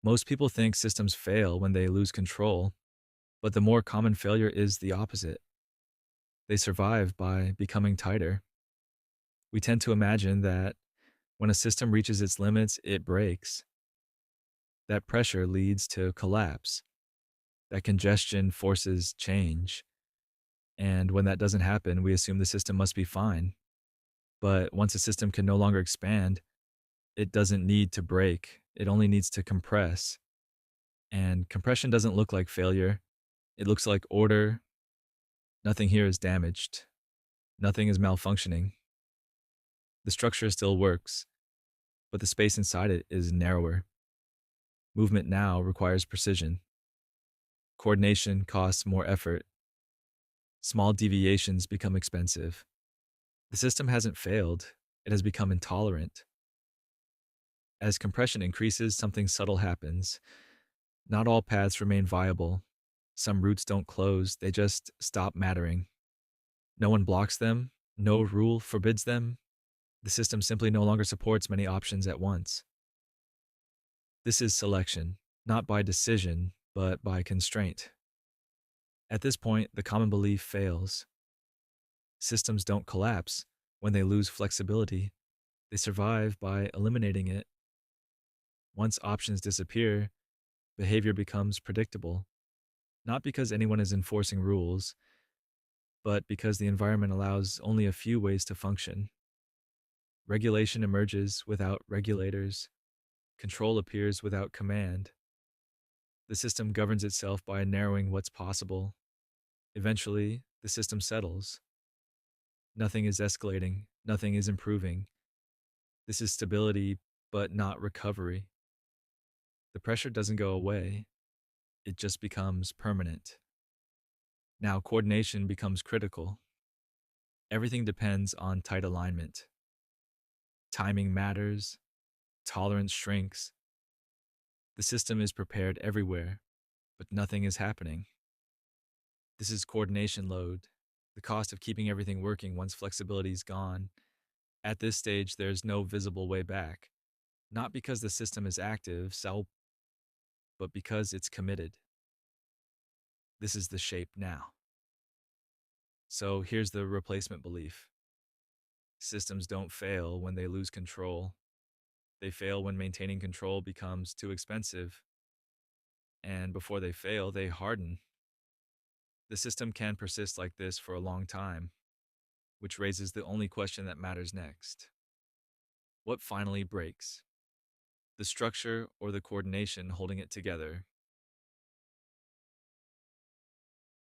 Most people think systems fail when they lose control, but the more common failure is the opposite. They survive by becoming tighter. We tend to imagine that when a system reaches its limits, it breaks. That pressure leads to collapse. That congestion forces change. And when that doesn't happen, we assume the system must be fine. But once a system can no longer expand, it doesn't need to break. It only needs to compress. And compression doesn't look like failure. It looks like order. Nothing here is damaged. Nothing is malfunctioning. The structure still works, but the space inside it is narrower. Movement now requires precision. Coordination costs more effort. Small deviations become expensive. The system hasn't failed, it has become intolerant. As compression increases, something subtle happens. Not all paths remain viable. Some routes don't close, they just stop mattering. No one blocks them, no rule forbids them. The system simply no longer supports many options at once. This is selection, not by decision, but by constraint. At this point, the common belief fails. Systems don't collapse when they lose flexibility, they survive by eliminating it. Once options disappear, behavior becomes predictable, not because anyone is enforcing rules, but because the environment allows only a few ways to function. Regulation emerges without regulators, control appears without command. The system governs itself by narrowing what's possible. Eventually, the system settles. Nothing is escalating, nothing is improving. This is stability, but not recovery. The pressure doesn't go away, it just becomes permanent. Now, coordination becomes critical. Everything depends on tight alignment. Timing matters, tolerance shrinks. The system is prepared everywhere, but nothing is happening. This is coordination load, the cost of keeping everything working once flexibility is gone. At this stage, there's no visible way back, not because the system is active, but because it's committed. This is the shape now. So here's the replacement belief. Systems don't fail when they lose control. They fail when maintaining control becomes too expensive. And before they fail, they harden. The system can persist like this for a long time, which raises the only question that matters next. What finally breaks? The structure or the coordination holding it together?